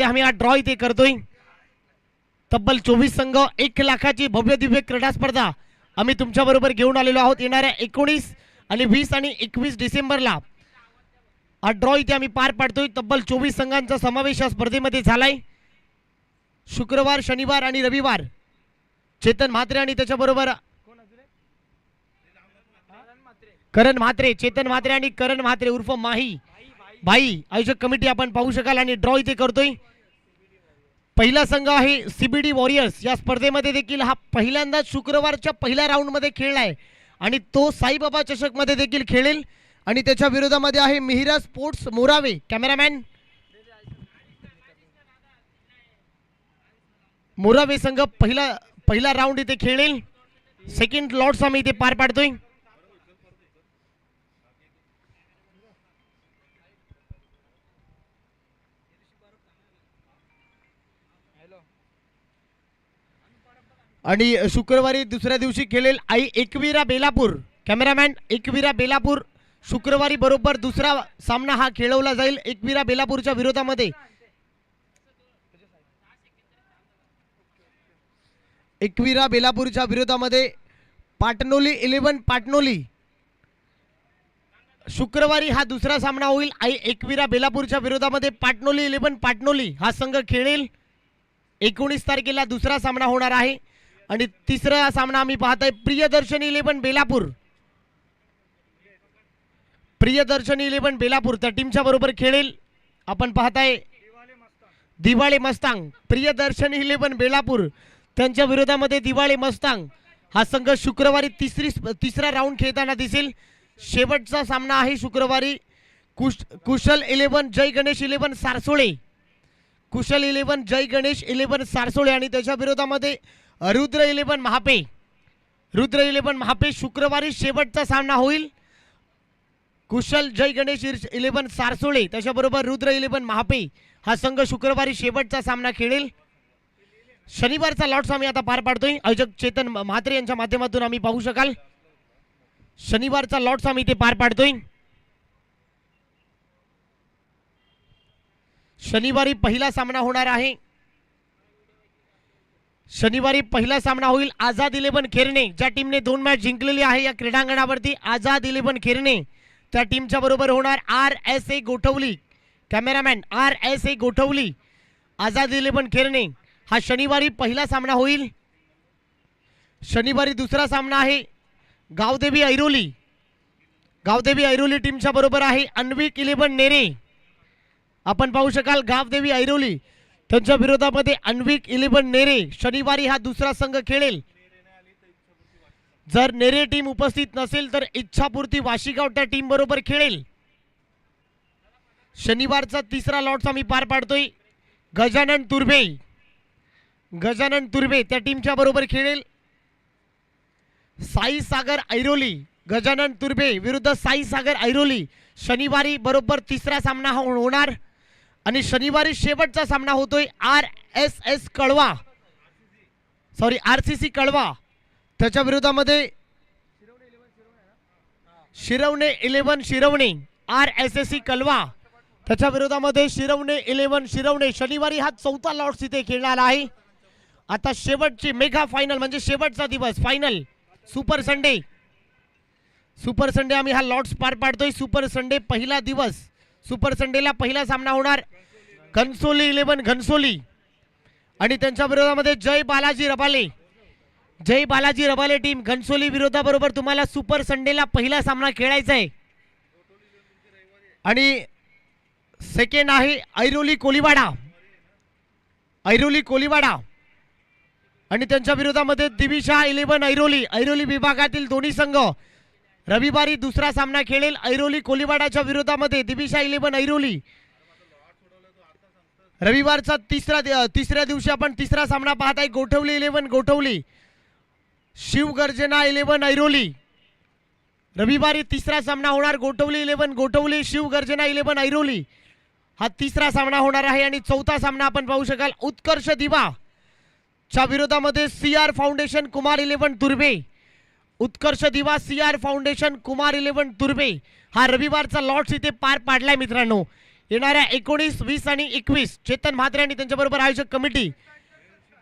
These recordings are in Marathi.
आम्ही हा ड्रॉ इथे करतोय। तब्बल 24 संघ 1 लाखाची भव्य दिव्य क्रीडा स्पर्धा आम्ही तुमच्या बरोबर घेऊन आलेलो आहोत। येणाऱ्या 19 आणि 20 आणि 21 डिसेंबरला हा ड्रॉ इथे आम्ही पार पाडतोय। तब्बल 24 संघांचा समावेश या स्पर्धेमध्ये झालाय। शुक्रवार, शनिवार आणि रविवार चेतन म्हात्रे आणि त्याच्याबरोबर करण म्हात्रे, चेतन म्हात्रे आणि करण म्हात्रे उर्फ माही भाई आयोजक कमिटी आपण पाहू शकाल। आणि ड्रॉ इथे करतोय। पहिला संघ आहे सीबीडी वॉरियर्स। या स्पर्धेमध्ये देखील हा पहिल्यांदाच शुक्रवारच्या पहिल्या राऊंड मध्ये खेळलाय आणि तो साईबाबा चषक मध्ये देखील खेळेल। आणि त्याच्या विरोधामध्ये आहे मिहिरा स्पोर्ट्स मोरावे। कॅमेरामॅन मोरावे संघ पहिला राऊंड इथे खेळेल। सेकंड लॉट्स आम्ही इथे पार पाडतोय। आणि शुक्रवारी दुसऱ्या दिवशी खेळेल आई एकवीरा बेलापूर। कॅमेरामॅन एकवीरा बेलापूर शुक्रवारी बरोबर दुसरा सामना हा खेळवला जाईल एकवीरा बेलापूरच्या विरोधामध्ये। एकवीरा बेलापूरच्या विरोधामध्ये पाटनोली 11 पाटनोली। शुक्रवारी हा दुसरा सामना होईल आई एकवीरा बेलापूरच्या विरोधामध्ये पाटनोली 11 पाटनोली हा संघ खेळेल। 19 तारखेला दुसरा सामना होणार आहे। आणि तिसरा सामना आम्ही पाहताय प्रियदर्शनी 11 बेलापूर। प्रियदर्शनी 11 बेलापूर त्या टीमच्या बरोबर खेळेल। आपण पाहताय दिवाळे मस्तांग। प्रियदर्शनी 11 बेलापूर त्यांच्या विरोधामध्ये दिवाळे मस्तांग हा संघ शुक्रवारी तिसरा राऊंड खेळताना दिसेल। शेवटचा सामना आहे शुक्रवारी कुशल 11 जय गणेश 11 सारसोळे। कुशल 11 जय गणेश 11 सारसोळे आणि त्याच्या विरोधामध्ये रुद्र 11 महापे। रुद्र 11 महापे शुक्रवारी शेवटचा सामना होईल। कुशल जय गणेश 11 सारसोळे त्याच्याबरोबर रुद्र 11 महापे हा संघ शुक्रवारी शेवटचा सामना खेळेल। शनिवारचा लॉट्स आम्ही आता पार पाडतोय। आयोजक चेतन म्हात्रे यांच्या माध्यमातून आम्ही पाहू शकाल। शनिवारचा लॉट्स आम्ही इथे पार पाडतोय। शनिवारी पहिला सामना होणार आहे। शनिवारी पहिला सामना होईल आझाद 11 खेरणे ज्या टीमने 2 मॅच जिंकलेली आहे या क्रीडांगणावरती। आझाद 11 खेरणे त्या टीमच्या बरोबर होणार RSA Gothavali. Cameraman RSA Gothavali Azad 11 Kherne हा शनिवारी पहिला सामना होईल। शनिवारी दुसरा सामना आहे गावदेवी ऐरोली। गावदेवी ऐरोली टीमच्या बरोबर आहे अन्विक 11 नेरे। आपण पाहू शकाल गावदेवी ऐरोली त्यांच्या विरोधामध्ये अन्विक 11 नेरे। शनिवारी हा दुसरा संघ खेळेल। जर नेरे टीम उपस्थित नसेल तर इच्छापूर्ती वाशीगाव त्या टीम बरोबर खेळेल। शनिवारचा तिसरा लॉट्स आम्ही पार पाडतोय। गजानन तुर्भे। गजानन तुर्भे त्या टीमच्या बरोबर खेळेल। साई सागर ऐरोली गजानन तुर्भे विरुद्ध साई सागर ऐरोली शनिवारी बरोबर तिसरा सामना होणार। आणि शनिवारी शेवटचा सामना होतोय RSS कळवा सॉरी RCC कळवा त्याच्या विरोधामध्ये शिरवणे 11 शिरवणे RSSC कळवा त्याच्या विरोधामध्ये शिरवणे 11 शिरवणे। शनिवारी हा चौथा लॉट्स इथे खेळणार आहे। आता शेवटची मेगा फायनल म्हणजे शेवटचा दिवस final super Sunday. Super Sunday आम्ही हा लॉट्स पार पाडतोय। सुपर संडे पहिला दिवस। सुपर संडेला पहिला सामना होणार घनसोली 11 घनसोली आणि त्यांच्या विरोधामध्ये जय बालाजी रबाले। जय बालाजी रबाले टीम घनसोली विरोधाबरोबर तुम्हाला सुपर संडेला पहिला सामना खेळायचा आहे। आणि सेकंड आहे ऐरोली कोलीवाडा। ऐरोली कोलीवाडा आणि त्यांच्या विरोधामध्ये दिविशा 11 ऐरोली। ऐरोली विभागातील दोन्ही संघ रविवारी दुसरा सामना खेळेल ऐरोली कोलीवाडाच्या विरोधामध्ये दिविशा 11 ऐरोली। रविवारचा तिसऱ्या दिवशी आपण तिसरा सामना पाहताय गोठवली 11 गोठवली शिवगर्जना 11 ऐरोली। रविवारी तिसरा सामना होणार गोठवली 11 गोठवली शिवगर्जना 11 ऐरोली हा तिसरा सामना होणार आहे। आणि चौथा सामना आपण पाहू शकाल उत्कर्ष दिवा च्या विरोधामध्ये CR फाउंडेशन कुमार 11 तुर्भे। उत्कर्ष दिवा CR फाउंडेशन कुमार 11 तुर्भे हा रविवारचा लॉट्स इथे पार पाडलाय मित्रांनो। येणाऱ्या 19, 20 आणि 21 चेतन म्हात्रे आणि त्यांच्याबरोबर आयोजक कमिटी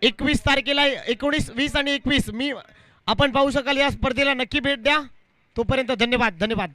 21 तारखेला 19, 20 आणि 21 आपण पाहू शकाल या स्पर्धेला नक्की भेट द्या. तोपर्यंत धन्यवाद.